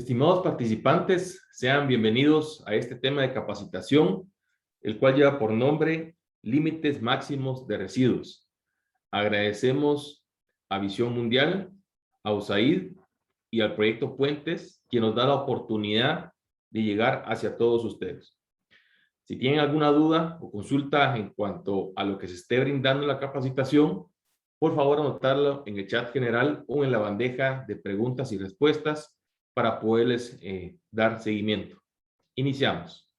Estimados participantes, sean bienvenidos a este tema de capacitación, el cual lleva por nombre Límites Máximos de Residuos. Agradecemos a Visión Mundial, a USAID y al Proyecto Puentes, quien nos da la oportunidad de llegar hacia todos ustedes. Si tienen alguna duda o consulta en cuanto a lo que se esté brindando en la capacitación, por favor anotarlo en el chat general o en la bandeja de preguntas y respuestas para poderles dar seguimiento. Iniciamos.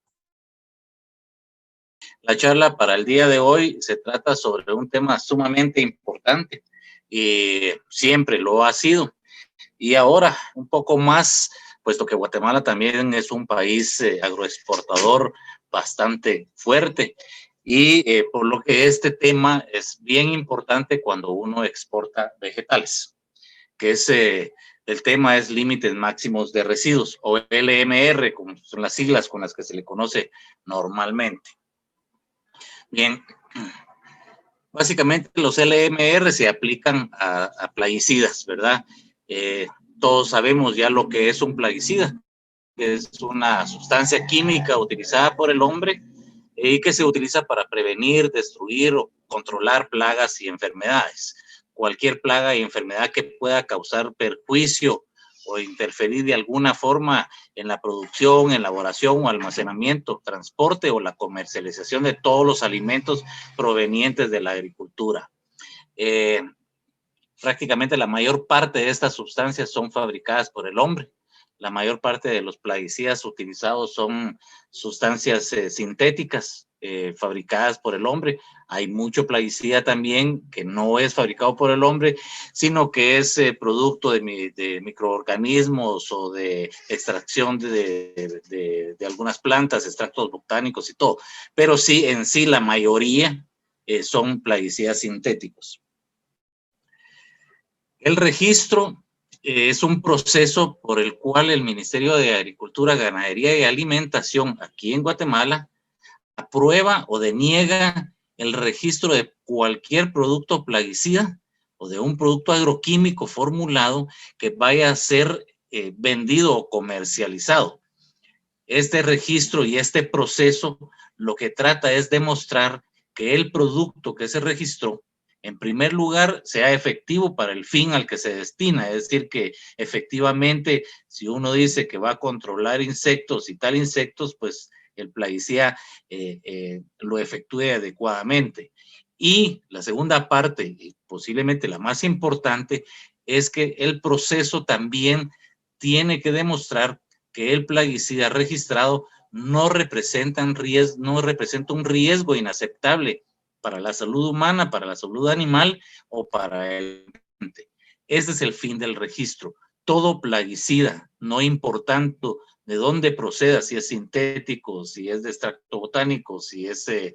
La charla para el día de hoy se trata sobre un tema sumamente importante y siempre lo ha sido. Y ahora un poco más, puesto que Guatemala también es un país agroexportador bastante fuerte y por lo que este tema es bien importante cuando uno exporta vegetales, que es el tema es límites máximos de residuos, o LMR, como son las siglas con las que se le conoce normalmente. Bien, básicamente los LMR se aplican a plaguicidas, ¿verdad? Todos sabemos ya lo que es un plaguicida, que es una sustancia química utilizada por el hombre y que se utiliza para prevenir, destruir o controlar plagas y enfermedades. Cualquier plaga y enfermedad que pueda causar perjuicio o interferir de alguna forma en la producción, elaboración o almacenamiento, transporte o la comercialización de todos los alimentos provenientes de la agricultura. Prácticamente la mayor parte de estas sustancias son fabricadas por el hombre. La mayor parte de los plaguicidas utilizados son sustancias sintéticas fabricadas por el hombre. Hay mucho plaguicida también que no es fabricado por el hombre, sino que es producto de microorganismos o de extracción de algunas plantas, extractos botánicos y todo. Pero sí, en sí, la mayoría son plaguicidas sintéticos. El registro es un proceso por el cual el Ministerio de Agricultura, Ganadería y Alimentación aquí en Guatemala aprueba o deniega el registro de cualquier producto plaguicida o de un producto agroquímico formulado que vaya a ser vendido o comercializado. Este registro y este proceso lo que trata es demostrar que el producto que se registró, en primer lugar, sea efectivo para el fin al que se destina. Es decir, que efectivamente, si uno dice que va a controlar insectos y tal insectos, pues el plaguicida lo efectúe adecuadamente. Y la segunda parte, y posiblemente la más importante, es que el proceso también tiene que demostrar que el plaguicida registrado no representa un riesgo inaceptable para la salud humana, para la salud animal o para el ambiente. Ese es el fin del registro. Todo plaguicida, no importando de dónde proceda, si es sintético, si es de extracto botánico, si es de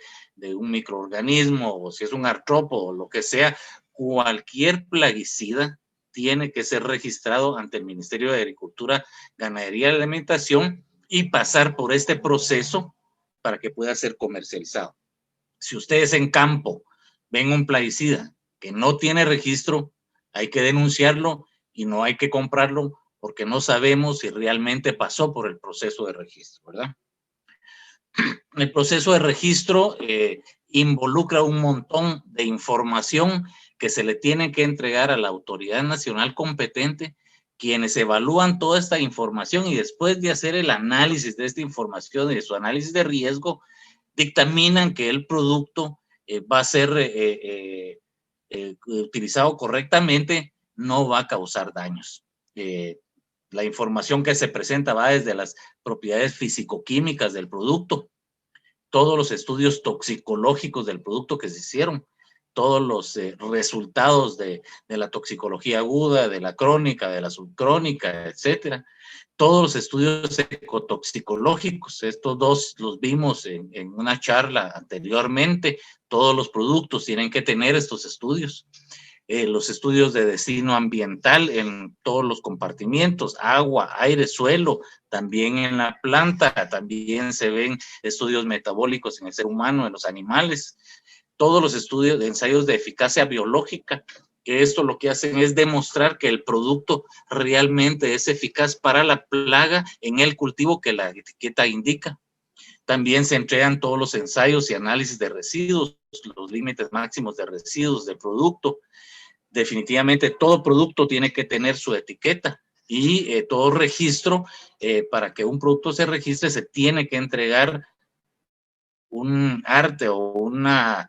un microorganismo o si es un artrópodo, lo que sea, cualquier plaguicida tiene que ser registrado ante el Ministerio de Agricultura, Ganadería y Alimentación y pasar por este proceso para que pueda ser comercializado. Si ustedes en campo ven un plaguicida que no tiene registro, hay que denunciarlo y no hay que comprarlo porque no sabemos si realmente pasó por el proceso de registro, ¿verdad? El proceso de registro involucra un montón de información que se le tiene que entregar a la autoridad nacional competente, quienes evalúan toda esta información y después de hacer el análisis de esta información y de su análisis de riesgo, dictaminan que el producto va a ser utilizado correctamente, no va a causar daños. La información que se presenta va desde las propiedades físico-químicas del producto, todos los estudios toxicológicos del producto que se hicieron, todos los resultados de la toxicología aguda, de la crónica, de la subcrónica, etcétera. Todos los estudios ecotoxicológicos, estos dos los vimos en una charla anteriormente. Todos los productos tienen que tener estos estudios. Los estudios de destino ambiental en todos los compartimientos, agua, aire, suelo, también en la planta, también se ven estudios metabólicos en el ser humano, en los animales, todos los estudios de ensayos de eficacia biológica que esto lo que hacen es demostrar que el producto realmente es eficaz para la plaga en el cultivo que la etiqueta indica. También se entregan todos los ensayos y análisis de residuos, los límites máximos de residuos del producto. Definitivamente todo producto tiene que tener su etiqueta y todo registro, para que un producto se registre, se tiene que entregar un arte o una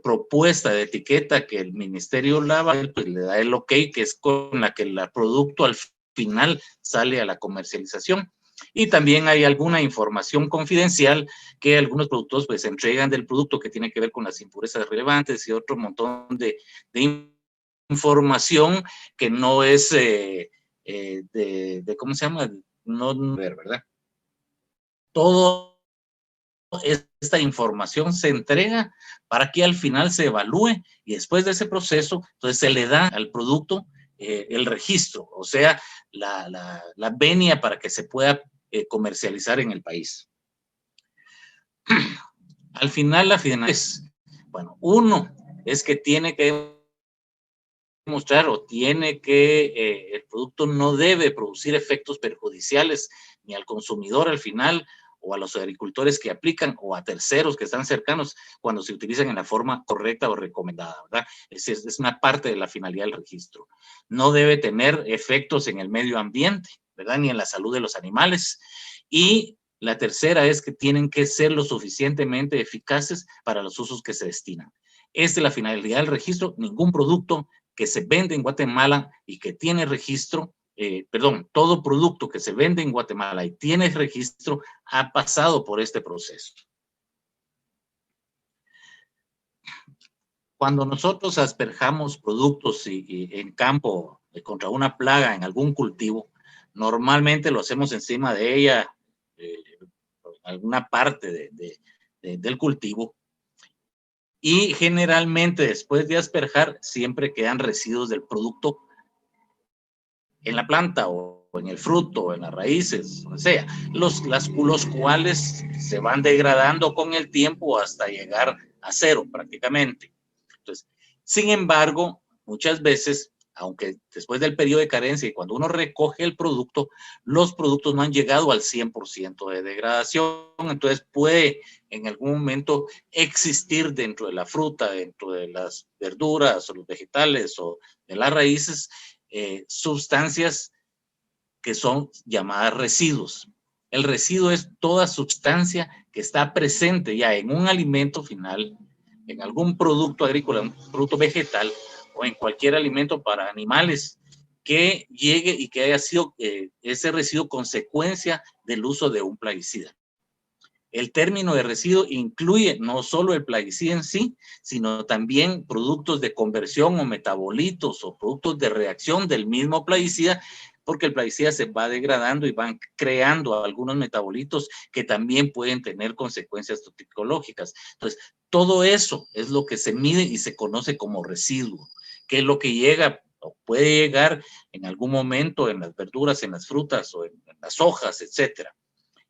propuesta de etiqueta que el ministerio pues, le da el ok, que es con la que el producto al final sale a la comercialización. Y también hay alguna información confidencial que algunos productos pues entregan del producto que tiene que ver con las impurezas relevantes y otro montón de información que no es ¿cómo se llama? No, ¿verdad? Todo esta información se entrega para que al final se evalúe y después de ese proceso, entonces se le da al producto el registro, o sea, la venia para que se pueda comercializar en el país. Al final, la finalidad es, bueno, uno es que tiene que demostrar o tiene que el producto no debe producir efectos perjudiciales ni al consumidor al final, o a los agricultores que aplican, o a terceros que están cercanos cuando se utilizan en la forma correcta o recomendada, ¿verdad? Es una parte de la finalidad del registro. No debe tener efectos en el medio ambiente, ¿verdad? Ni en la salud de los animales. Y la tercera es que tienen que ser lo suficientemente eficaces para los usos que se destinan. Esta es la finalidad del registro. Ningún producto que se vende en Guatemala y que tiene registro, todo producto que se vende en Guatemala y tiene registro ha pasado por este proceso. Cuando nosotros asperjamos productos en campo contra una plaga en algún cultivo, normalmente lo hacemos encima de ella, alguna parte del cultivo, y generalmente después de asperjar siempre quedan residuos del producto en la planta o en el fruto o en las raíces, o sea, los cuales se van degradando con el tiempo hasta llegar a cero prácticamente. Entonces, sin embargo, muchas veces, aunque después del periodo de carencia y cuando uno recoge el producto, los productos no han llegado al 100% de degradación, entonces puede en algún momento existir dentro de la fruta, dentro de las verduras o los vegetales o de las raíces, sustancias que son llamadas residuos. El residuo es toda sustancia que está presente ya en un alimento final, en algún producto agrícola, un producto vegetal o en cualquier alimento para animales que llegue y que haya sido ese residuo consecuencia del uso de un plaguicida. El término de residuo incluye no solo el plaguicida en sí, sino también productos de conversión o metabolitos o productos de reacción del mismo plaguicida, porque el plaguicida se va degradando y van creando algunos metabolitos que también pueden tener consecuencias toxicológicas. Entonces, todo eso es lo que se mide y se conoce como residuo, que es lo que llega o puede llegar en algún momento en las verduras, en las frutas o en las hojas, etcétera.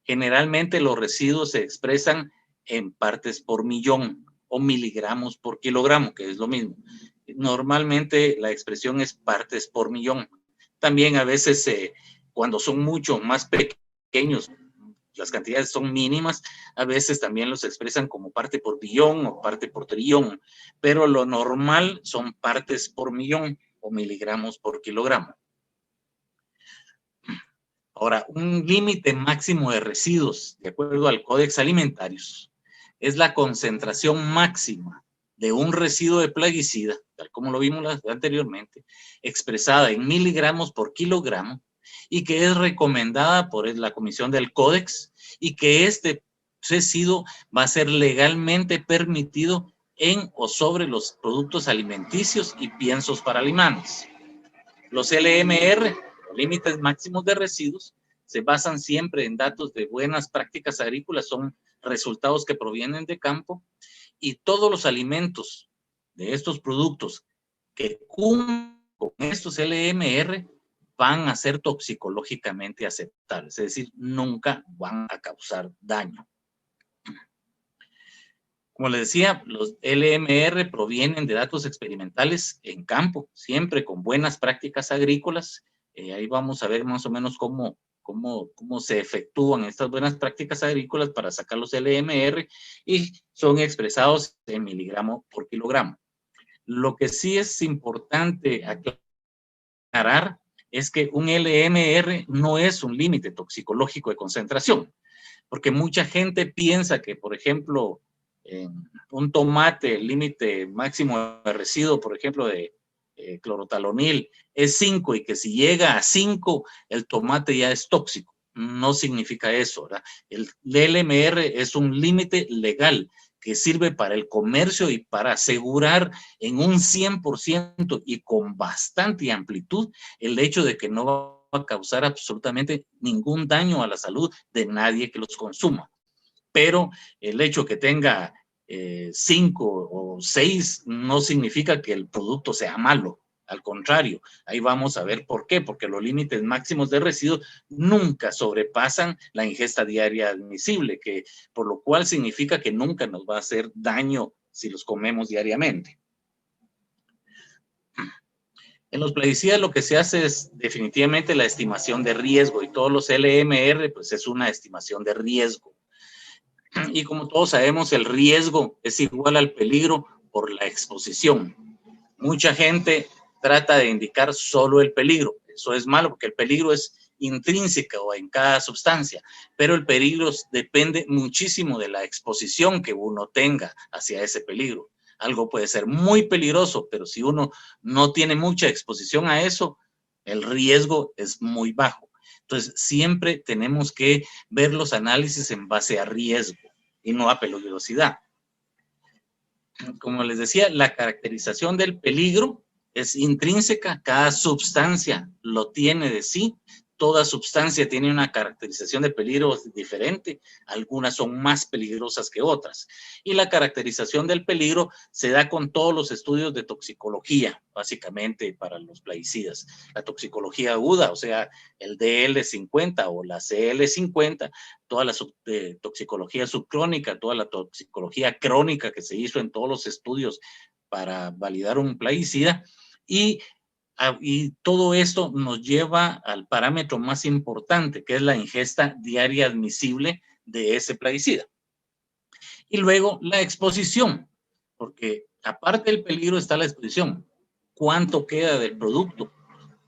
Generalmente los residuos se expresan en partes por millón o miligramos por kilogramo, que es lo mismo. Normalmente la expresión es partes por millón. También a veces cuando son mucho más pequeños, las cantidades son mínimas, a veces también los expresan como parte por billón o parte por trillón, pero lo normal son partes por millón o miligramos por kilogramo. Ahora, un límite máximo de residuos, de acuerdo al Códex Alimentarios, es la concentración máxima de un residuo de plaguicida, tal como lo vimos anteriormente, expresada en miligramos por kilogramo y que es recomendada por la Comisión del Códex y que este residuo va a ser legalmente permitido en o sobre los productos alimenticios y piensos para animales. Los LMR, límites máximos de residuos, se basan siempre en datos de buenas prácticas agrícolas, son resultados que provienen de campo, y todos los alimentos de estos productos que cumplen con estos LMR van a ser toxicológicamente aceptables, es decir, nunca van a causar daño. Como les decía, los LMR provienen de datos experimentales en campo, siempre con buenas prácticas agrícolas. Ahí vamos a ver más o menos cómo se efectúan estas buenas prácticas agrícolas para sacar los LMR, y son expresados en miligramo por kilogramo. Lo que sí es importante aclarar es que un LMR no es un límite toxicológico de concentración, porque mucha gente piensa que, por ejemplo, en un tomate, el límite máximo de residuo, por ejemplo, de clorotalonil es 5, y que si llega a 5, el tomate ya es tóxico. No significa eso, ¿verdad? El LMR es un límite legal que sirve para el comercio y para asegurar en un 100% y con bastante amplitud el hecho de que no va a causar absolutamente ningún daño a la salud de nadie que los consuma. Pero el hecho que tenga 5 o 6 no significa que el producto sea malo. Al contrario, ahí vamos a ver por qué, porque los límites máximos de residuos nunca sobrepasan la ingesta diaria admisible, que por lo cual significa que nunca nos va a hacer daño si los comemos diariamente. En los plaguicidas lo que se hace es definitivamente la estimación de riesgo, y todos los LMR pues es una estimación de riesgo. Y como todos sabemos, el riesgo es igual al peligro por la exposición. Mucha gente trata de indicar solo el peligro. Eso es malo, porque el peligro es intrínseco en cada sustancia, pero el peligro depende muchísimo de la exposición que uno tenga hacia ese peligro. Algo puede ser muy peligroso, pero si uno no tiene mucha exposición a eso, el riesgo es muy bajo. Entonces, siempre tenemos que ver los análisis en base a riesgo y no a peligrosidad. Como les decía, la caracterización del peligro es intrínseca, cada sustancia lo tiene de sí. Toda sustancia tiene una caracterización de peligro diferente, algunas son más peligrosas que otras. Y la caracterización del peligro se da con todos los estudios de toxicología, básicamente para los plaguicidas. La toxicología aguda, o sea, el DL50 o la CL50, toda la toxicología subcrónica, toda la toxicología crónica que se hizo en todos los estudios para validar un plaguicida, y todo esto nos lleva al parámetro más importante, que es la ingesta diaria admisible de ese plaguicida. Y luego la exposición, porque aparte del peligro está la exposición. ¿Cuánto queda del producto?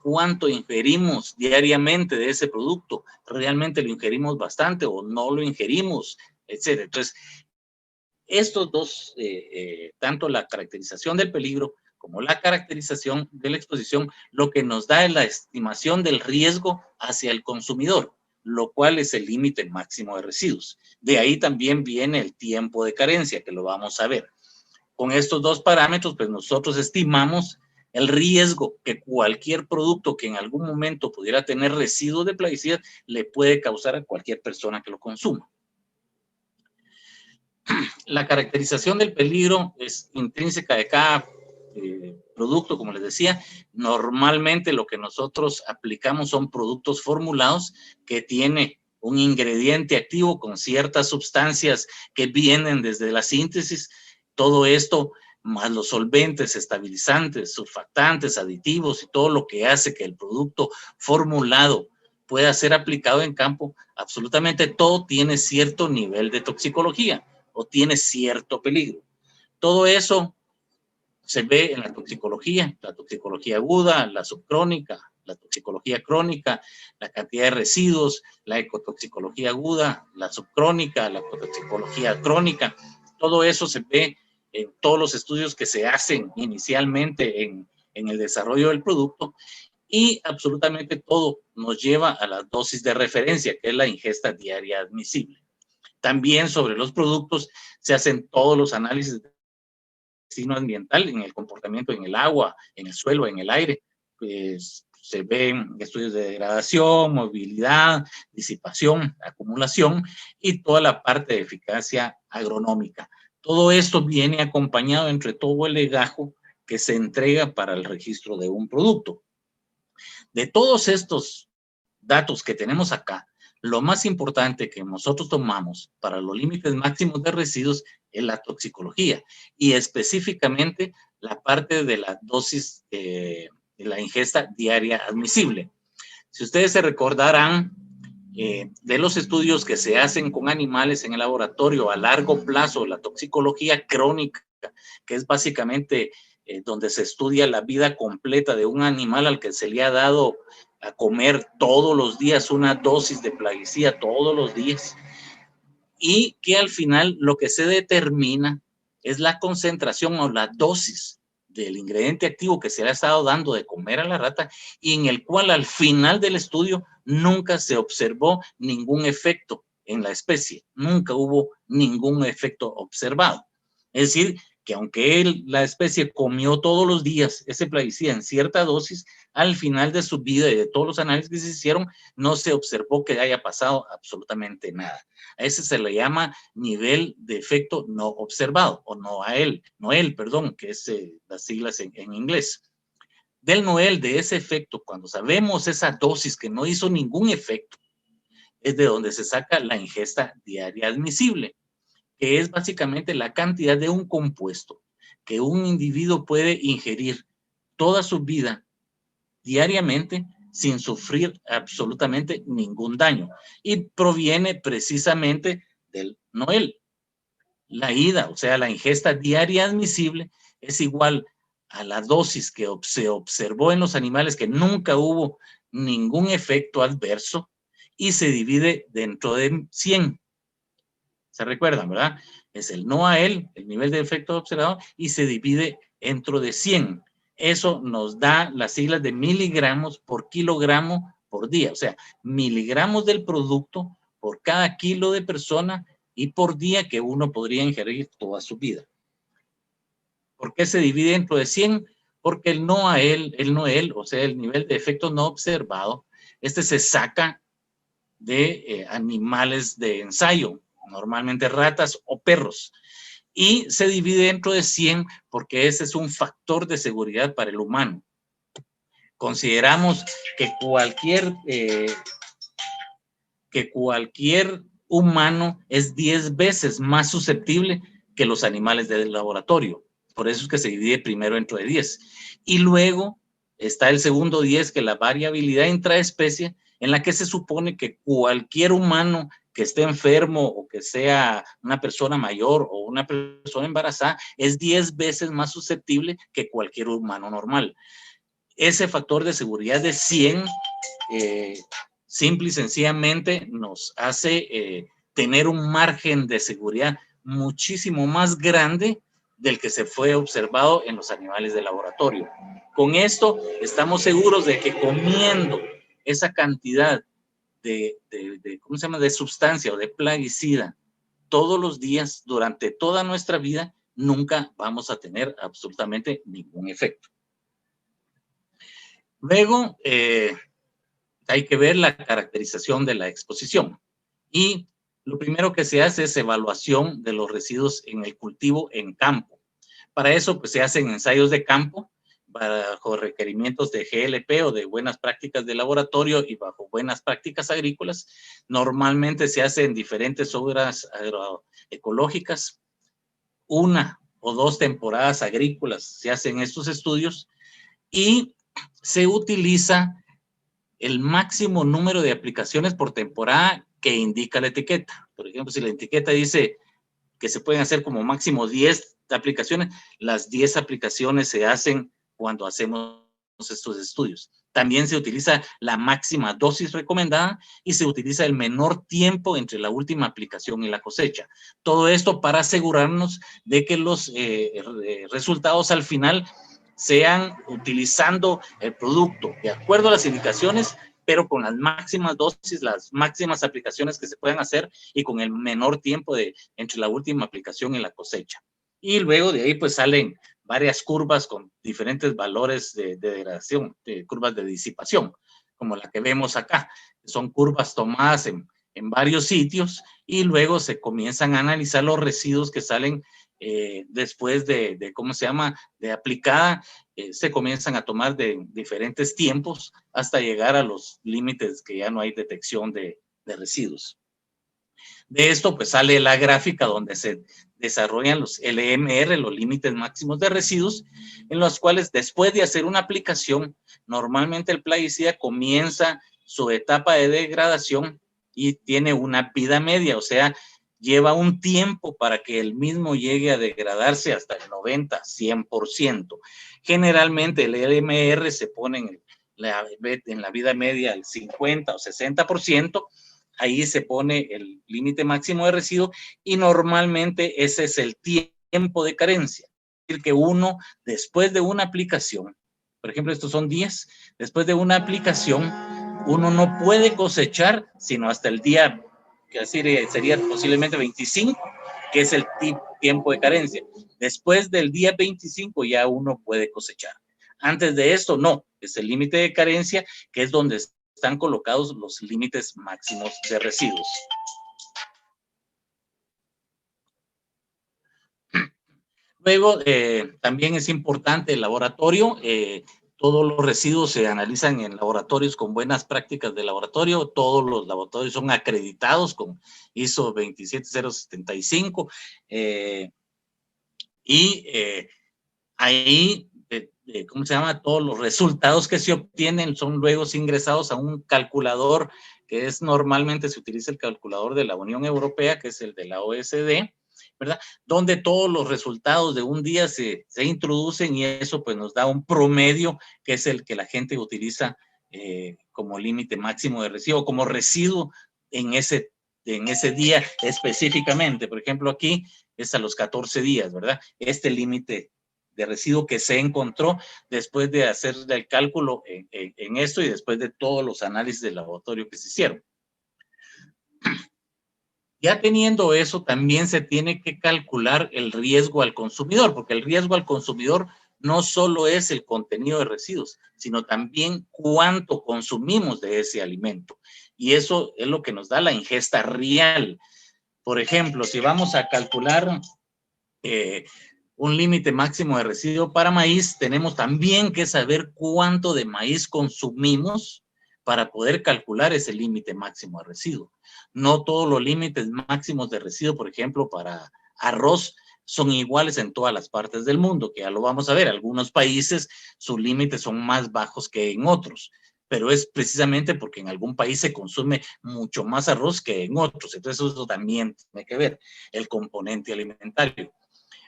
¿Cuánto ingerimos diariamente de ese producto? ¿Realmente lo ingerimos bastante o no lo ingerimos? Etcétera. Entonces, estos dos, tanto la caracterización del peligro como la caracterización de la exposición, lo que nos da es la estimación del riesgo hacia el consumidor, lo cual es el límite máximo de residuos. De ahí también viene el tiempo de carencia, que lo vamos a ver. Con estos dos parámetros, pues nosotros estimamos el riesgo que cualquier producto que en algún momento pudiera tener residuos de plaguicidas le puede causar a cualquier persona que lo consuma. La caracterización del peligro es intrínseca de cada producto, como les decía. Normalmente lo que nosotros aplicamos son productos formulados que tienen un ingrediente activo con ciertas sustancias que vienen desde la síntesis. Todo esto, más los solventes, estabilizantes, surfactantes, aditivos y todo lo que hace que el producto formulado pueda ser aplicado en campo, absolutamente todo tiene cierto nivel de toxicología o tiene cierto peligro. Todo eso se ve en la toxicología aguda, la subcrónica, la toxicología crónica, la cantidad de residuos, la ecotoxicología aguda, la subcrónica, la ecotoxicología crónica. Todo eso se ve en todos los estudios que se hacen inicialmente en el desarrollo del producto, y absolutamente todo nos lleva a la dosis de referencia, que es la ingesta diaria admisible. También sobre los productos se hacen todos los análisis de destino ambiental en el comportamiento en el agua, en el suelo, en el aire. Pues, se ven estudios de degradación, movilidad, disipación, acumulación y toda la parte de eficacia agronómica. Todo esto viene acompañado entre todo el legajo que se entrega para el registro de un producto. De todos estos datos que tenemos acá, lo más importante que nosotros tomamos para los límites máximos de residuos en la toxicología y específicamente la parte de la dosis de la ingesta diaria admisible. Si ustedes se recordarán de los estudios que se hacen con animales en el laboratorio a largo plazo, la toxicología crónica, que es básicamente donde se estudia la vida completa de un animal al que se le ha dado a comer todos los días una dosis de plaguicida todos los días, y que al final lo que se determina es la concentración o la dosis del ingrediente activo que se le ha estado dando de comer a la rata, y en el cual al final del estudio nunca se observó ningún efecto en la especie, nunca hubo ningún efecto observado. Es decir, que aunque la especie comió todos los días ese plaguicida en cierta dosis, al final de su vida y de todos los análisis que se hicieron, no se observó que haya pasado absolutamente nada. A ese se le llama nivel de efecto no observado, o NOEL, perdón, que es las siglas en inglés. Del NOEL, de ese efecto, cuando sabemos esa dosis que no hizo ningún efecto, es de donde se saca la ingesta diaria admisible, que es básicamente la cantidad de un compuesto que un individuo puede ingerir toda su vida diariamente sin sufrir absolutamente ningún daño, y proviene precisamente del NOEL. La IDA, o sea, la ingesta diaria admisible, es igual a la dosis que se observó en los animales, que nunca hubo ningún efecto adverso, y se divide dentro de 100. ¿Se recuerdan, verdad? Es el NOAEL, el nivel de efecto observado, y se divide dentro de 100. Eso nos da las siglas de miligramos por kilogramo por día, o sea, miligramos del producto por cada kilo de persona y por día que uno podría ingerir toda su vida. ¿Por qué se divide dentro de 100? Porque el NOEL, o sea, el nivel de efecto no observado, se saca de animales de ensayo, normalmente ratas o perros, y se divide dentro de 100 porque ese es un factor de seguridad para el humano. Consideramos que cualquier humano es 10 veces más susceptible que los animales del laboratorio. Por eso es que se divide primero dentro de 10. Y luego está el segundo 10, que es la variabilidad intraespecie, en la que se supone que cualquier humano que esté enfermo o que sea una persona mayor o una persona embarazada es 10 veces más susceptible que cualquier humano normal. Ese factor de seguridad de 100 simple y sencillamente nos hace tener un margen de seguridad muchísimo más grande del que se fue observado en los animales de laboratorio. Con esto estamos seguros de que comiendo esa cantidad de sustancia o de plaguicida todos los días durante toda nuestra vida, nunca vamos a tener absolutamente ningún efecto. Luego, hay que ver la caracterización de la exposición, y lo primero que se hace es evaluación de los residuos en el cultivo en campo. Para eso, pues, se hacen ensayos de campo bajo requerimientos de GLP o de buenas prácticas de laboratorio y bajo buenas prácticas agrícolas. Normalmente se hace en diferentes obras agroecológicas. 1 o 2 temporadas agrícolas se hacen estos estudios y se utiliza el máximo número de aplicaciones por temporada que indica la etiqueta. Por ejemplo, si la etiqueta dice que se pueden hacer como máximo 10 aplicaciones, las 10 aplicaciones se hacen cuando hacemos estos estudios. También se utiliza la máxima dosis recomendada y se utiliza el menor tiempo entre la última aplicación y la cosecha. Todo esto para asegurarnos de que los resultados al final sean utilizando el producto de acuerdo a las indicaciones, pero con las máximas dosis, las máximas aplicaciones que se puedan hacer y con el menor tiempo entre la última aplicación y la cosecha. Y luego de ahí pues salen varias curvas con diferentes valores de degradación, curvas de disipación, como la que vemos acá. Son curvas tomadas en varios sitios y luego se comienzan a analizar los residuos que salen después de aplicada. Se comienzan a tomar de diferentes tiempos hasta llegar a los límites que ya no hay detección de residuos. De esto pues sale la gráfica donde se desarrollan los LMR, los límites máximos de residuos, en los cuales después de hacer una aplicación, normalmente el plaguicida comienza su etapa de degradación y tiene una vida media, o sea, lleva un tiempo para que el mismo llegue a degradarse hasta el 90, 100%. Generalmente el LMR se pone en la vida media al 50 o 60%, ahí se pone el límite máximo de residuo y normalmente ese es el tiempo de carencia. Es decir, que uno, después de una aplicación, por ejemplo, estos son 10, después de una aplicación, uno no puede cosechar sino hasta el día, que así sería posiblemente 25, que es el tiempo de carencia. Después del día 25 ya uno puede cosechar. Antes de esto, no, es el límite de carencia, que es donde están colocados los límites máximos de residuos. Luego, también es importante el laboratorio. Todos los residuos se analizan en laboratorios con buenas prácticas de laboratorio. Todos los laboratorios son acreditados con ISO 27075. Ahí, ¿cómo se llama? Todos los resultados que se obtienen son luego ingresados a un calculador, que es normalmente se utiliza el calculador de la Unión Europea, que es el de la OSD, ¿verdad? Donde todos los resultados de un día se introducen y eso pues nos da un promedio, que es el que la gente utiliza como límite máximo de residuo, como residuo en ese día específicamente. Por ejemplo, aquí es a los 14 días, ¿verdad? Este límite de residuo que se encontró después de hacer el cálculo en esto y después de todos los análisis de laboratorio que se hicieron. Ya teniendo eso, también se tiene que calcular el riesgo al consumidor, porque el riesgo al consumidor no solo es el contenido de residuos, sino también cuánto consumimos de ese alimento. Y eso es lo que nos da la ingesta real. Por ejemplo, si vamos a calcular un límite máximo de residuo para maíz, tenemos también que saber cuánto de maíz consumimos para poder calcular ese límite máximo de residuo. No todos los límites máximos de residuo, por ejemplo, para arroz, son iguales en todas las partes del mundo, que ya lo vamos a ver. Algunos países sus límites son más bajos que en otros, pero es precisamente porque en algún país se consume mucho más arroz que en otros. Entonces eso también tiene que ver el componente alimentario.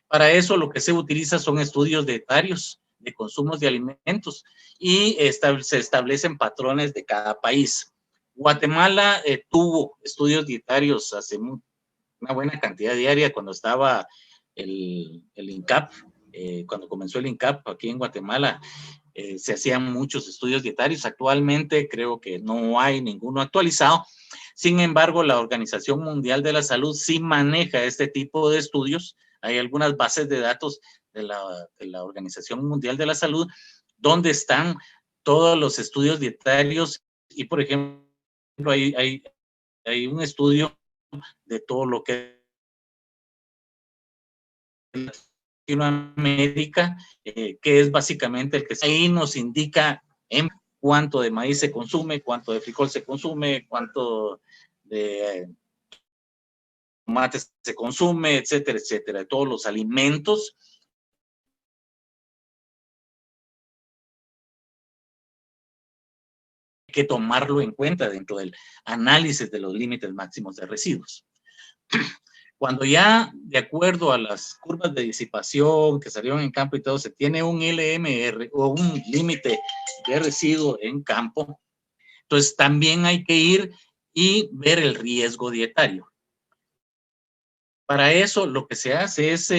Para eso lo que se utiliza son estudios dietarios de consumos de alimentos y se establecen patrones de cada país. Guatemala tuvo estudios dietarios hace una buena cantidad diaria cuando estaba el INCAP, cuando comenzó el INCAP aquí en Guatemala. Se hacían muchos estudios dietarios. Actualmente creo que no hay ninguno actualizado. Sin embargo, la Organización Mundial de la Salud sí maneja este tipo de estudios. Hay algunas bases de datos de la Organización Mundial de la Salud donde están todos los estudios dietarios y, por ejemplo, hay un estudio de todo lo que es Latinoamérica, que es básicamente el que ahí nos indica en cuánto de maíz se consume, cuánto de frijol se consume, cuánto de tomate se consume, etcétera, etcétera, de todos los alimentos. Hay que tomarlo en cuenta dentro del análisis de los límites máximos de residuos. Cuando ya, de acuerdo a las curvas de disipación que salieron en campo y todo, se tiene un LMR o un límite de residuo en campo, entonces también hay que ir y ver el riesgo dietario. Para eso lo que se hace es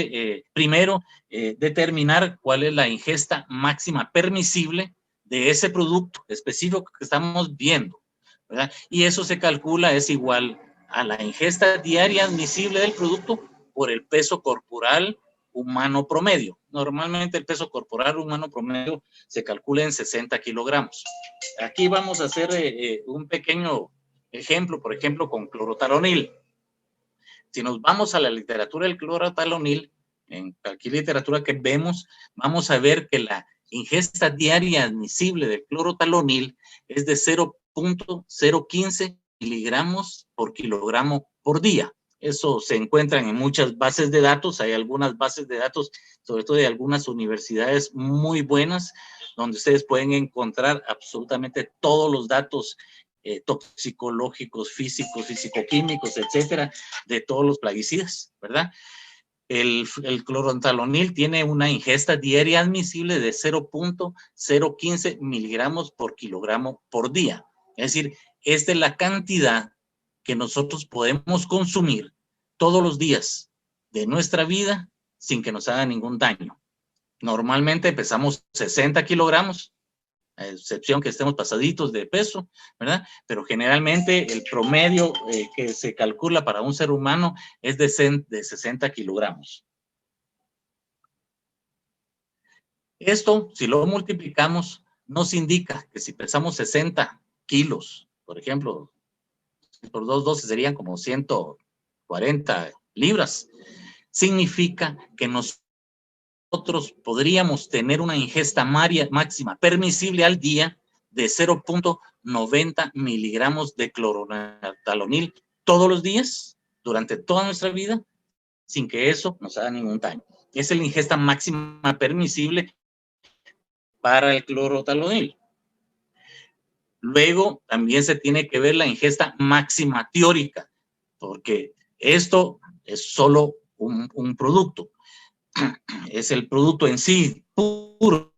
primero determinar cuál es la ingesta máxima permisible de ese producto específico que estamos viendo, ¿verdad? Y eso se calcula, es igual a la ingesta diaria admisible del producto por el peso corporal humano promedio. Normalmente el peso corporal humano promedio se calcula en 60 kilogramos. Aquí vamos a hacer un pequeño ejemplo, por ejemplo, con clorotalonil. Si nos vamos a la literatura del clorotalonil, en cualquier literatura que vemos, vamos a ver que la ingesta diaria admisible del clorotalonil es de 0.015 miligramos por kilogramo por día. Eso se encuentran en muchas bases de datos. Hay algunas bases de datos, sobre todo de algunas universidades muy buenas, donde ustedes pueden encontrar absolutamente todos los datos toxicológicos, físicos, fisicoquímicos, etcétera, de todos los plaguicidas, ¿verdad? El clorothalonil tiene una ingesta diaria admisible de 0.015 miligramos por kilogramo por día. Es decir, esta es la cantidad que nosotros podemos consumir todos los días de nuestra vida sin que nos haga ningún daño. Normalmente pesamos 60 kilogramos, a excepción que estemos pasaditos de peso, ¿verdad? Pero generalmente el promedio que se calcula para un ser humano es de 60 kilogramos. Esto, si lo multiplicamos, nos indica que si pesamos 60 kilos, por ejemplo, por 2,12 serían como 140 libras, significa que nosotros podríamos tener una ingesta máxima permisible al día de 0.90 miligramos de clorothalonil todos los días, durante toda nuestra vida, sin que eso nos haga ningún daño. Esa es la ingesta máxima permisible para el clorothalonil. Luego, también se tiene que ver la ingesta máxima teórica, porque esto es solo un producto. Es el producto en sí, puro,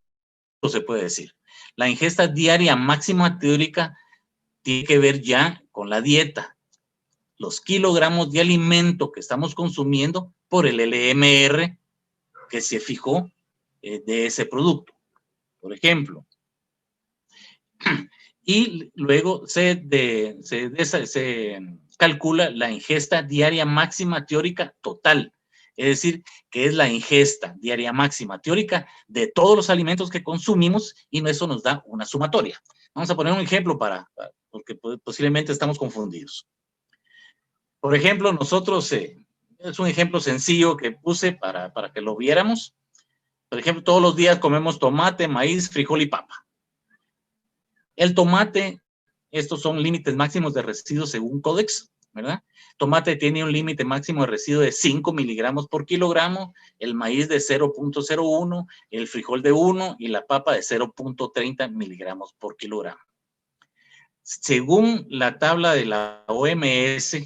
se puede decir. La ingesta diaria máxima teórica tiene que ver ya con la dieta, los kilogramos de alimento que estamos consumiendo por el LMR que se fijó de ese producto, por ejemplo. Y luego se calcula la ingesta diaria máxima teórica total. Es decir, que es la ingesta diaria máxima teórica de todos los alimentos que consumimos y eso nos da una sumatoria. Vamos a poner un ejemplo porque posiblemente estamos confundidos. Por ejemplo, nosotros, es un ejemplo sencillo que puse para que lo viéramos. Por ejemplo, todos los días comemos tomate, maíz, frijol y papa. El tomate, estos son límites máximos de residuos según Codex, ¿verdad? Tomate tiene un límite máximo de residuo de 5 miligramos por kilogramo, el maíz de 0.01, el frijol de 1 y la papa de 0.30 miligramos por kilogramo. Según la tabla de la OMS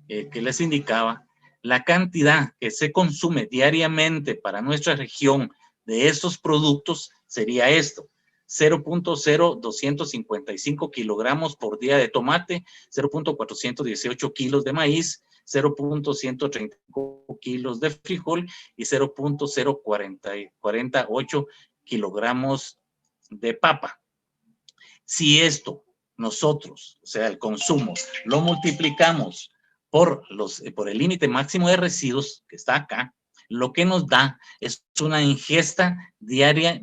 que les indicaba, la cantidad que se consume diariamente para nuestra región de estos productos sería esto: 0.0255 kilogramos por día de tomate, 0.418 kilos de maíz, 0.135 kilos de frijol y 0.048 kilogramos de papa. Si esto nosotros, o sea, el consumo, lo multiplicamos por el límite máximo de residuos que está acá, lo que nos da es una ingesta diaria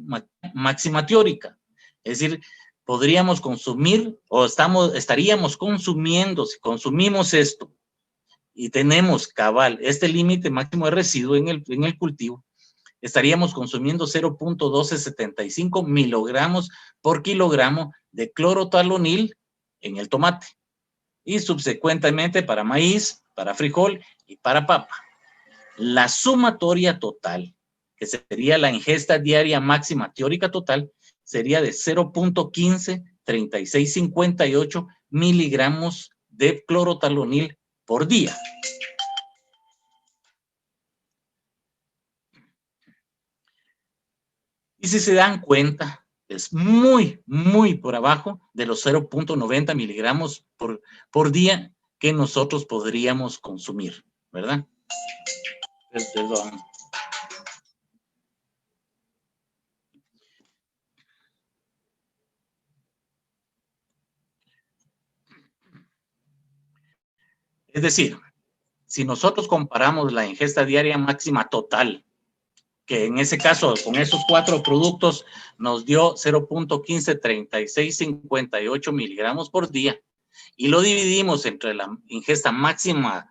máxima teórica. Es decir, podríamos consumir o estaríamos consumiendo, si consumimos esto y tenemos cabal este límite máximo de residuo en el cultivo, estaríamos consumiendo 0.1275 miligramos por kilogramo de clorothalonil en el tomate y subsecuentemente para maíz, para frijol y para papa. La sumatoria total, que sería la ingesta diaria máxima teórica total, sería de 0.153658 miligramos de clorothalonil por día. Y si se dan cuenta, es muy, muy por abajo de los 0.90 miligramos por día que nosotros podríamos consumir, ¿verdad? Perdón. Es decir, si nosotros comparamos la ingesta diaria máxima total, que en ese caso con esos 4 productos nos dio 0.153658 miligramos por día, y lo dividimos entre la ingesta máxima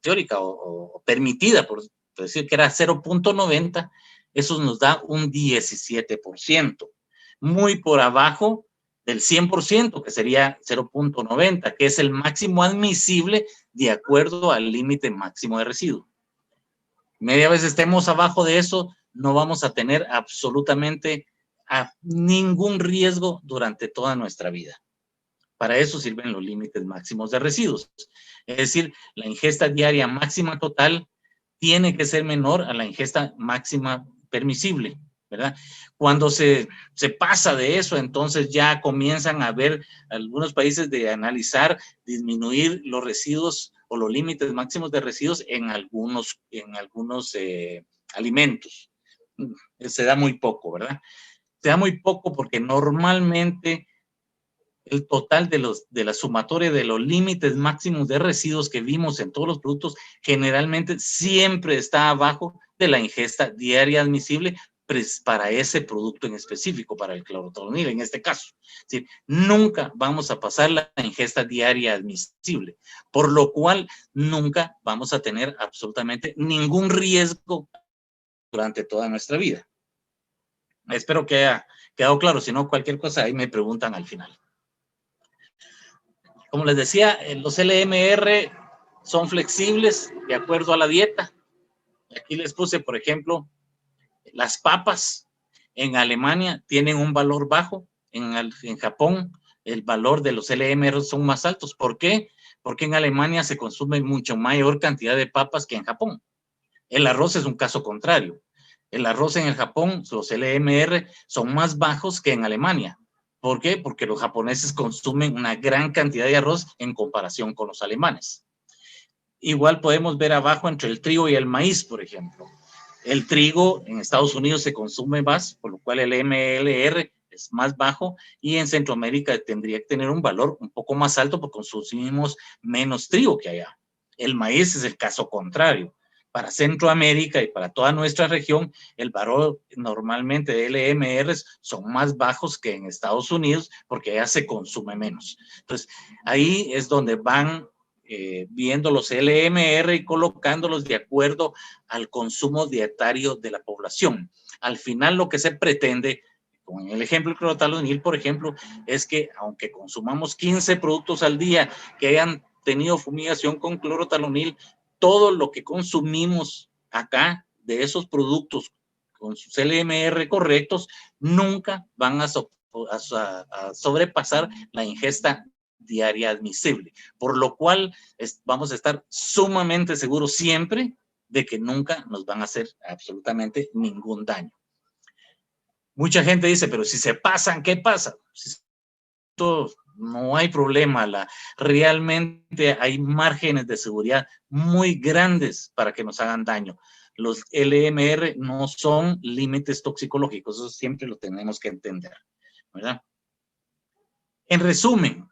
teórica o permitida, por decir que era 0.90, eso nos da un 17%, muy por abajo del 100%, que sería 0.90, que es el máximo admisible de acuerdo al límite máximo de residuo. Media vez estemos abajo de eso, no vamos a tener absolutamente ningún riesgo durante toda nuestra vida. Para eso sirven los límites máximos de residuos. Es decir, la ingesta diaria máxima total tiene que ser menor a la ingesta máxima permisible, ¿verdad? Cuando se pasa de eso, entonces ya comienzan a ver algunos países de analizar, disminuir los residuos o los límites máximos de residuos en algunos alimentos. Se da muy poco, ¿verdad? Se da muy poco porque normalmente el total de la sumatoria de los límites máximos de residuos que vimos en todos los productos generalmente siempre está abajo de la ingesta diaria admisible para ese producto en específico, para el clorothalonil en este caso. Es decir, nunca vamos a pasar la ingesta diaria admisible, por lo cual nunca vamos a tener absolutamente ningún riesgo durante toda nuestra vida. Espero que haya quedado claro, si no cualquier cosa ahí me preguntan al final. Como les decía, los LMR son flexibles de acuerdo a la dieta. Aquí les puse, por ejemplo, las papas en Alemania tienen un valor bajo. En Japón, el valor de los LMR son más altos. ¿Por qué? Porque en Alemania se consume mucho mayor cantidad de papas que en Japón. El arroz es un caso contrario. El arroz en el Japón, los LMR son más bajos que en Alemania. ¿Por qué? Porque los japoneses consumen una gran cantidad de arroz en comparación con los alemanes. Igual podemos ver abajo entre el trigo y el maíz, por ejemplo. El trigo en Estados Unidos se consume más, por lo cual el MLR es más bajo, y en Centroamérica tendría que tener un valor un poco más alto porque consumimos menos trigo que allá. El maíz es el caso contrario. Para Centroamérica y para toda nuestra región, el valor normalmente de LMRs son más bajos que en Estados Unidos porque allá se consume menos. Entonces, ahí es donde van viendo los LMR y colocándolos de acuerdo al consumo dietario de la población. Al final, lo que se pretende, con el ejemplo del clorothalonil, por ejemplo, es que aunque consumamos 15 productos al día que hayan tenido fumigación con clorothalonil, todo lo que consumimos acá de esos productos con sus LMR correctos nunca van a sobrepasar la ingesta diaria admisible, por lo cual vamos a estar sumamente seguros siempre de que nunca nos van a hacer absolutamente ningún daño. Mucha gente dice, pero si se pasan, ¿qué pasa? No hay problema, realmente hay márgenes de seguridad muy grandes para que nos hagan daño. Los LMR no son límites toxicológicos, eso siempre lo tenemos que entender, ¿verdad? En resumen,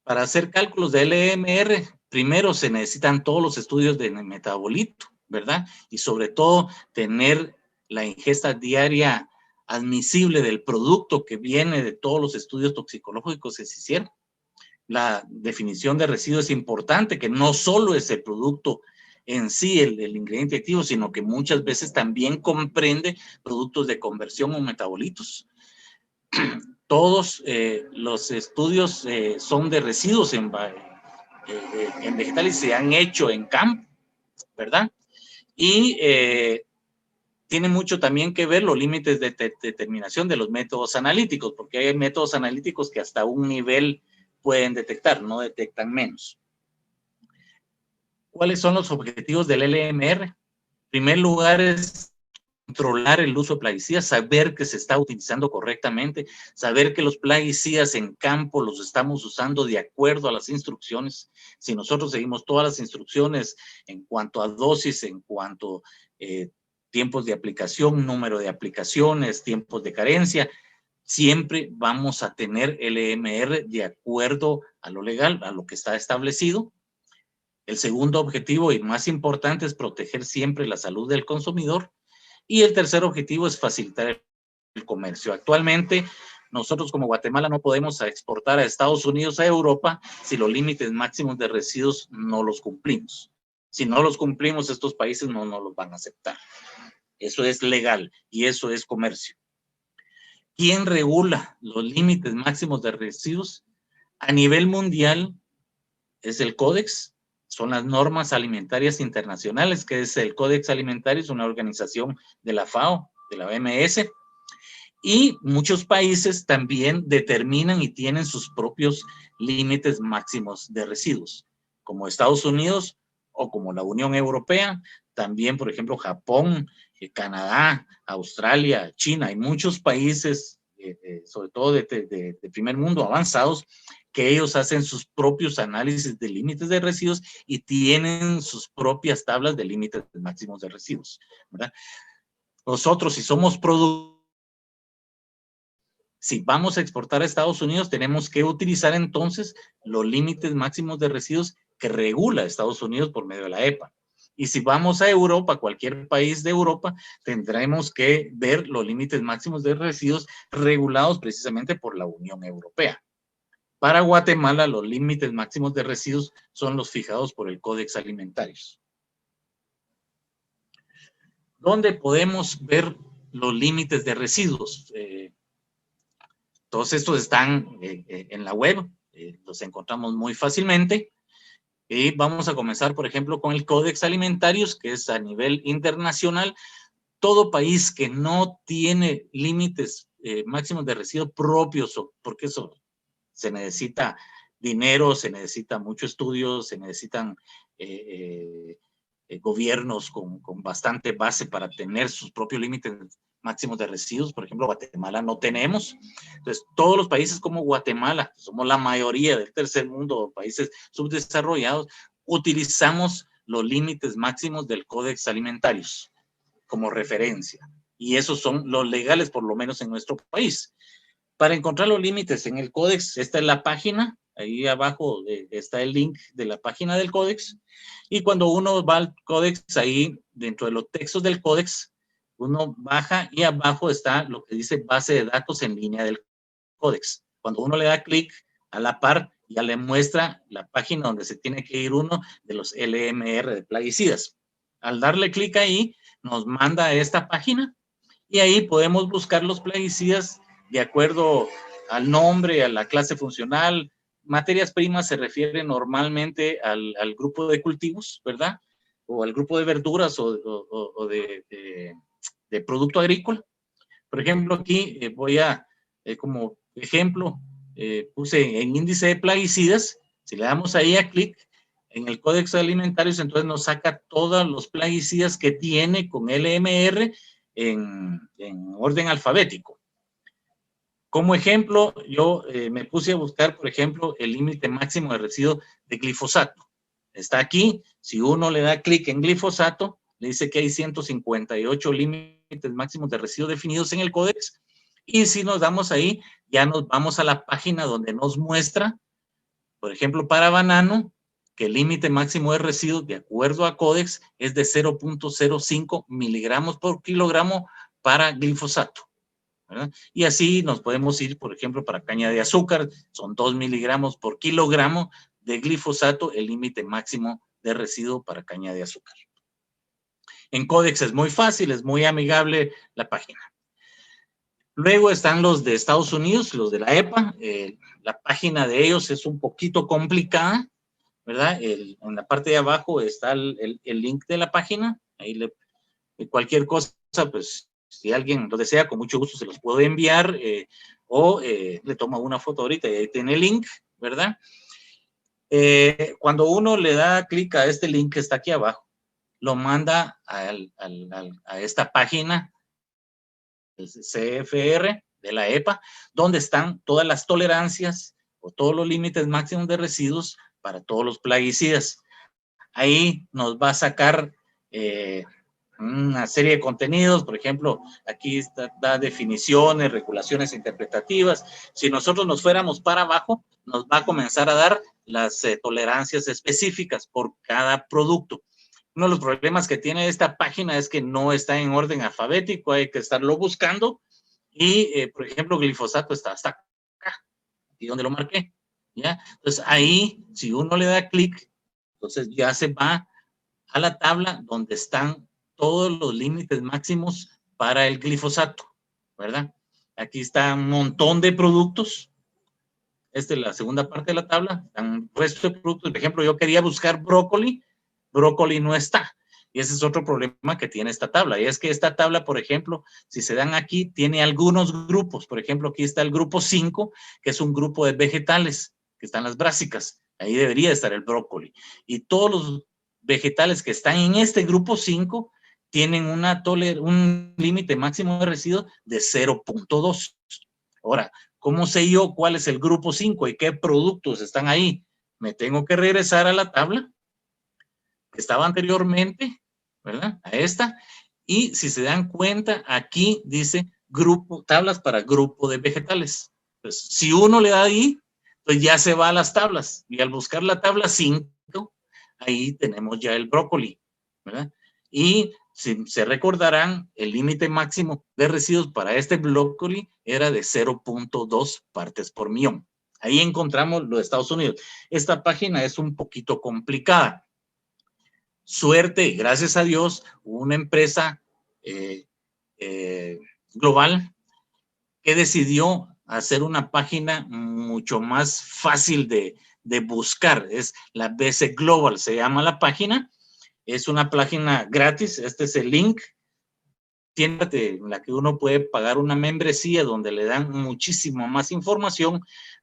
para hacer cálculos de LMR, primero se necesitan todos los estudios de metabolito, ¿verdad? Y sobre todo tener la ingesta diaria admisible del producto que viene de todos los estudios toxicológicos que se hicieron. La definición de residuo es importante, que no solo es el producto en sí, el ingrediente activo, sino que muchas veces también comprende productos de conversión o metabolitos. Todos los estudios son de residuos en vegetales, se han hecho en campo, ¿verdad? Y tiene mucho también que ver los límites de determinación de los métodos analíticos, porque hay métodos analíticos que hasta un nivel pueden detectar, no detectan menos. ¿Cuáles son los objetivos del LMR? En primer lugar es controlar el uso de plaguicidas, saber que se está utilizando correctamente, saber que los plaguicidas en campo los estamos usando de acuerdo a las instrucciones. Si nosotros seguimos todas las instrucciones en cuanto a dosis, en cuanto a tiempos de aplicación, número de aplicaciones, tiempos de carencia, siempre vamos a tener LMR de acuerdo a lo legal, a lo que está establecido. El segundo objetivo y más importante es proteger siempre la salud del consumidor. Y el tercer objetivo es facilitar el comercio. Actualmente, nosotros como Guatemala no podemos exportar a Estados Unidos, a Europa, si los límites máximos de residuos no los cumplimos. Si no los cumplimos, estos países no los van a aceptar. Eso es legal y eso es comercio. ¿Quién regula los límites máximos de residuos? A nivel mundial es el Códex. son las normas alimentarias internacionales, que es el Codex Alimentarius, una organización de la FAO, de la OMS, y muchos países también determinan y tienen sus propios límites máximos de residuos, como Estados Unidos o como la Unión Europea, también, por ejemplo, Japón, Canadá, Australia, China, hay muchos países, sobre todo de primer mundo, avanzados, que ellos hacen sus propios análisis de límites de residuos y tienen sus propias tablas de límites máximos de residuos, ¿verdad? Nosotros, si somos productores, si vamos a exportar a Estados Unidos, tenemos que utilizar entonces los límites máximos de residuos que regula Estados Unidos por medio de la EPA. Y si vamos a Europa, cualquier país de Europa, tendremos que ver los límites máximos de residuos regulados precisamente por la Unión Europea. Para Guatemala, los límites máximos de residuos son los fijados por el Codex Alimentarius. ¿Dónde podemos ver los límites de residuos? Todos estos están en la web, los encontramos muy fácilmente. Y vamos a comenzar, por ejemplo, con el Codex Alimentarius, que es a nivel internacional. Todo país que no tiene límites máximos de residuos propios, porque eso se necesita dinero, se necesita mucho estudio, se necesitan gobiernos con bastante base para tener sus propios límites máximos de residuos. Por ejemplo, Guatemala no tenemos. Entonces, todos los países como Guatemala, somos la mayoría del tercer mundo, países subdesarrollados, utilizamos los límites máximos del Codex Alimentarius como referencia. Y esos son los legales, por lo menos en nuestro país. Para encontrar los límites en el Codex, esta es la página. Ahí abajo está el link de la página del Codex. Y cuando uno va al Codex, ahí dentro de los textos del Codex, uno baja y abajo está lo que dice base de datos en línea del Codex. Cuando uno le da clic, a la par ya le muestra la página donde se tiene que ir uno de los LMR de plaguicidas. Al darle clic ahí, nos manda a esta página y ahí podemos buscar los plaguicidas de acuerdo al nombre, a la clase funcional. Materias primas se refiere normalmente al grupo de cultivos, ¿verdad? O al grupo de verduras o de producto agrícola. Por ejemplo, aquí voy a, como ejemplo, puse en índice de plaguicidas. Si le damos ahí a clic en el Codex Alimentarius, entonces nos saca todos los plaguicidas que tiene con LMR en orden alfabético. Como ejemplo, yo me puse a buscar, por ejemplo, el límite máximo de residuo de glifosato. Está aquí. Si uno le da clic en glifosato, le dice que hay 158 límites máximos de residuo definidos en el Codex. Y si nos damos ahí, ya nos vamos a la página donde nos muestra, por ejemplo, para banano, que el límite máximo de residuo, de acuerdo a Codex, es de 0.05 miligramos por kilogramo para glifosato, ¿verdad? Y así nos podemos ir, por ejemplo, para caña de azúcar, son 2 miligramos por kilogramo de glifosato, el límite máximo de residuo para caña de azúcar. En Codex es muy fácil, es muy amigable la página. Luego están los de Estados Unidos, los de la EPA. La página de ellos es un poquito complicada, ¿verdad? En la parte de abajo está el link de la página. Ahí cualquier cosa, pues, si alguien lo desea, con mucho gusto se los puedo enviar o le toma una foto ahorita y ahí tiene el link, ¿verdad? Cuando uno le da clic a este link que está aquí abajo, lo manda a esta página, el CFR de la EPA, donde están todas las tolerancias o todos los límites máximos de residuos para todos los plaguicidas. Ahí nos va a sacar una serie de contenidos. Por ejemplo, aquí da definiciones, regulaciones interpretativas. Si nosotros nos fuéramos para abajo, nos va a comenzar a dar las tolerancias específicas por cada producto. Uno de los problemas que tiene esta página es que no está en orden alfabético, hay que estarlo buscando. Y, por ejemplo, glifosato está hasta acá, aquí donde lo marqué, ¿ya? Entonces, ahí, si uno le da clic, entonces ya se va a la tabla donde están todos los límites máximos para el glifosato, ¿verdad? Aquí está un montón de productos. la segunda parte de la tabla, dan resto de productos. Por ejemplo, yo quería buscar brócoli no está. Y ese es otro problema que tiene esta tabla. Y es que esta tabla, por ejemplo, si se dan aquí, tiene algunos grupos. Por ejemplo, aquí está el grupo 5, que es un grupo de vegetales, que están las brásicas. Ahí debería estar el brócoli. Y todos los vegetales que están en este grupo 5 tienen un límite máximo de residuos de 0.2. Ahora, ¿cómo sé yo cuál es el grupo 5 y qué productos están ahí? Me tengo que regresar a la tabla que estaba anteriormente, ¿verdad? A esta. Y si se dan cuenta, aquí dice tablas para grupo de vegetales. Entonces, si uno le da ahí, pues ya se va a las tablas. Y al buscar la tabla 5, ahí tenemos ya el brócoli, ¿verdad? Y si se recordarán, el límite máximo de residuos para este brócoli era de 0.2 partes por millón. Ahí encontramos lo de Estados Unidos. Esta página es un poquito complicada. Suerte, gracias a Dios, una empresa global que decidió hacer una página mucho más fácil de buscar. Es la BC Global, se llama la página. Es una página gratis. Este es el link. En la que uno puede pagar una membresía donde le dan muchísimo más información,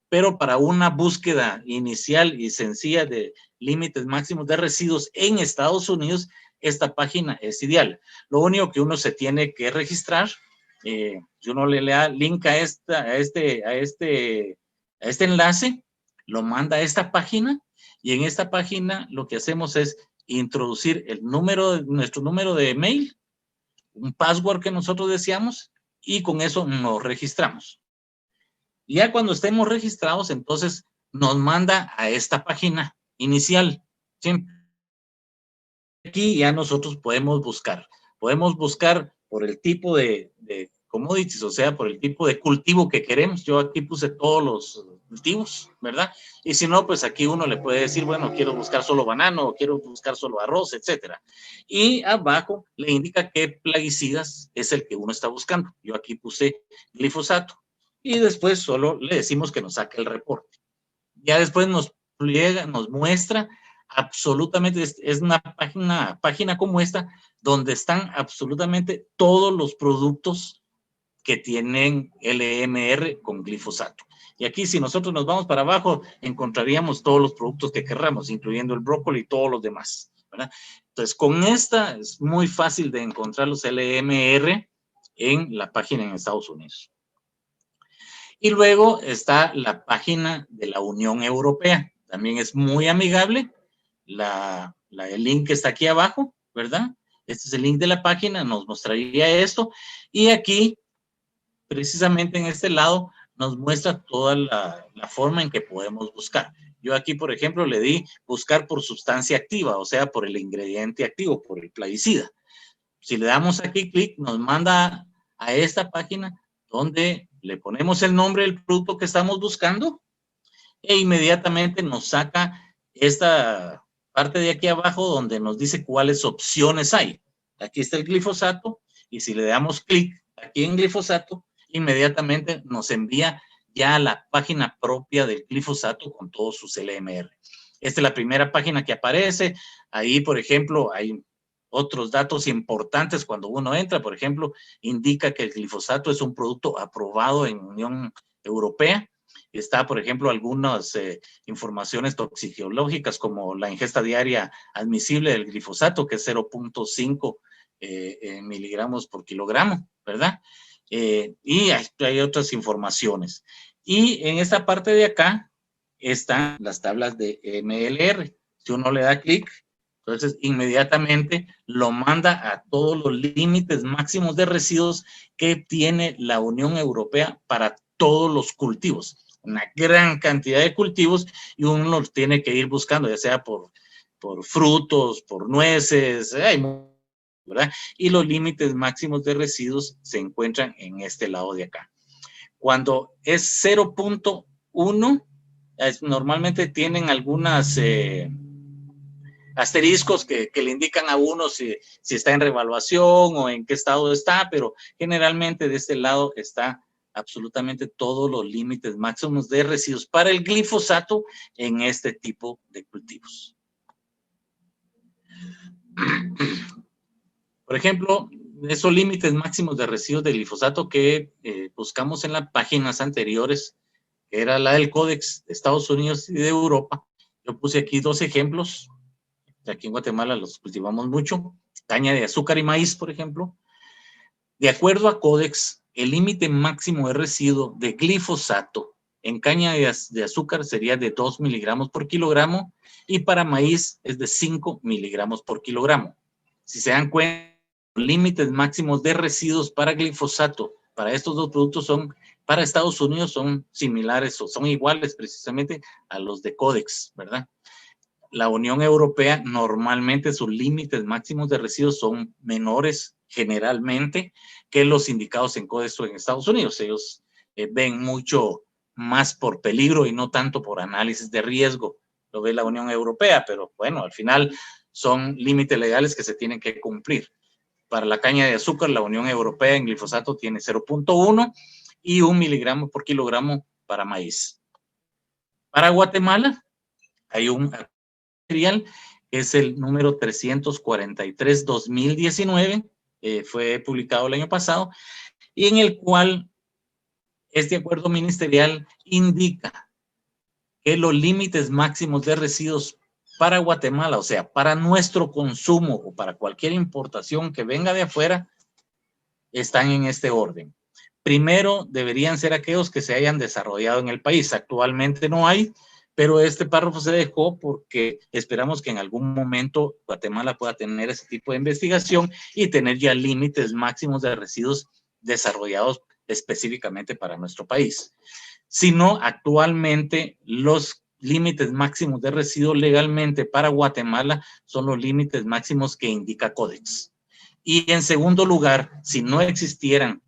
pero para una búsqueda inicial y sencilla de límites máximos de residuos en Estados Unidos, esta página es ideal. Lo único que uno se tiene que registrar, si uno le da link a este enlace, lo manda a esta página, y en esta página lo que hacemos es introducir nuestro número de email, un password que nosotros deseamos, y con eso nos registramos. Y ya cuando estemos registrados, entonces nos manda a esta página inicial. ¿Sí? Aquí ya nosotros podemos buscar por el tipo de commodities, o sea, por el tipo de cultivo que queremos. Yo aquí puse todos los cultivos, ¿verdad? Y si no, pues aquí uno le puede decir, bueno, quiero buscar solo banano, o quiero buscar solo arroz, etcétera. Y abajo le indica qué plaguicidas es el que uno está buscando. Yo aquí puse glifosato. Y después solo le decimos que nos saque el reporte. Ya después nos muestra absolutamente, es una página como esta, donde están absolutamente todos los productos que tienen LMR con glifosato. Y aquí, si nosotros nos vamos para abajo, encontraríamos todos los productos que querramos, incluyendo el brócoli y todos los demás, ¿verdad? Entonces, con esta es muy fácil de encontrar los LMR en la página en Estados Unidos. Y luego está la página de la Unión Europea. También es muy amigable. El link está aquí abajo, ¿verdad? Este es el link de la página, nos mostraría esto. Y aquí, precisamente en este lado, nos muestra toda la forma en que podemos buscar. Yo aquí, por ejemplo, le di buscar por sustancia activa, o sea, por el ingrediente activo, por el plaguicida. Si le damos aquí clic, nos manda a esta página donde le ponemos el nombre del producto que estamos buscando, e inmediatamente nos saca esta parte de aquí abajo donde nos dice cuáles opciones hay. Aquí está el glifosato, y si le damos clic aquí en glifosato, inmediatamente nos envía ya a la página propia del glifosato con todos sus LMR. Esta es la primera página que aparece. Ahí, por ejemplo, hay otros datos importantes cuando uno entra. Por ejemplo, indica que el glifosato es un producto aprobado en Unión Europea. Está, por ejemplo, algunas informaciones toxicológicas, como la ingesta diaria admisible del glifosato, que es 0.5 miligramos por kilogramo, ¿verdad? Y hay otras informaciones. Y en esta parte de acá están las tablas de MLR. Si uno le da clic, entonces inmediatamente lo manda a todos los límites máximos de residuos que tiene la Unión Europea para todos los cultivos. Una gran cantidad de cultivos, y uno los tiene que ir buscando, ya sea por frutos, por nueces, ¿verdad? Y los límites máximos de residuos se encuentran en este lado de acá. Cuando es 0.1, normalmente tienen algunas asteriscos que le indican a uno si está en reevaluación o en qué estado está, pero generalmente de este lado está absolutamente todos los límites máximos de residuos para el glifosato en este tipo de cultivos. Por ejemplo, esos límites máximos de residuos de glifosato que buscamos en las páginas anteriores, que era la del Códex de Estados Unidos y de Europa. Yo puse aquí 2 ejemplos. Aquí en Guatemala los cultivamos mucho. Caña de azúcar y maíz, por ejemplo. De acuerdo a Códex, el límite máximo de residuo de glifosato en caña de azúcar sería de 2 miligramos por kilogramo y para maíz es de 5 miligramos por kilogramo. Si se dan cuenta, los límites máximos de residuos para glifosato para estos 2 productos para Estados Unidos son similares o son iguales precisamente a los de Códex, ¿verdad? La Unión Europea normalmente sus límites máximos de residuos son menores generalmente que los indicados en Códex o en Estados Unidos. Ellos ven mucho más por peligro y no tanto por análisis de riesgo. Lo ve la Unión Europea, pero bueno, al final son límites legales que se tienen que cumplir. Para la caña de azúcar, la Unión Europea en glifosato tiene 0.1 y 1 miligramo por kilogramo para maíz. Para Guatemala hay un material que es el número 343-2019, fue publicado el año pasado, y en el cual este acuerdo ministerial indica que los límites máximos de residuos para Guatemala, o sea, para nuestro consumo o para cualquier importación que venga de afuera, están en este orden. Primero, deberían ser aquellos que se hayan desarrollado en el país. Actualmente no hay, pero este párrafo se dejó porque esperamos que en algún momento Guatemala pueda tener ese tipo de investigación y tener ya límites máximos de residuos desarrollados específicamente para nuestro país. Si no, actualmente los límites máximos de residuos legalmente para Guatemala son los límites máximos que indica Códex. Y en segundo lugar, si no existieran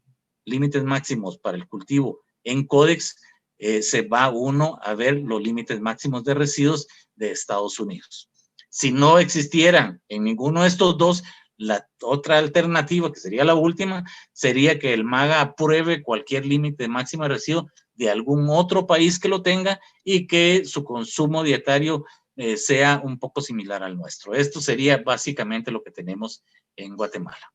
límites máximos para el cultivo en Códex, se va uno a ver los límites máximos de residuos de Estados Unidos. Si no existieran en ninguno de estos dos, la otra alternativa, que sería la última, sería que el MAGA apruebe cualquier límite máximo de residuos de algún otro país que lo tenga y que su consumo dietario sea un poco similar al nuestro. Esto sería básicamente lo que tenemos en Guatemala.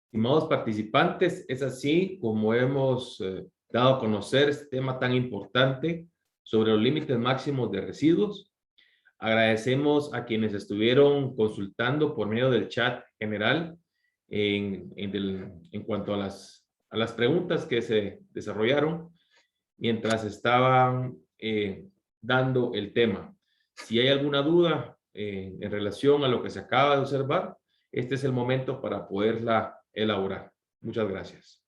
Estimados participantes, es así como hemos dado a conocer este tema tan importante sobre los límites máximos de residuos. Agradecemos a quienes estuvieron consultando por medio del chat general en cuanto a las preguntas que se desarrollaron mientras estaban dando el tema. Si hay alguna duda en relación a lo que se acaba de observar, este es el momento para poderla elaborar. Muchas gracias.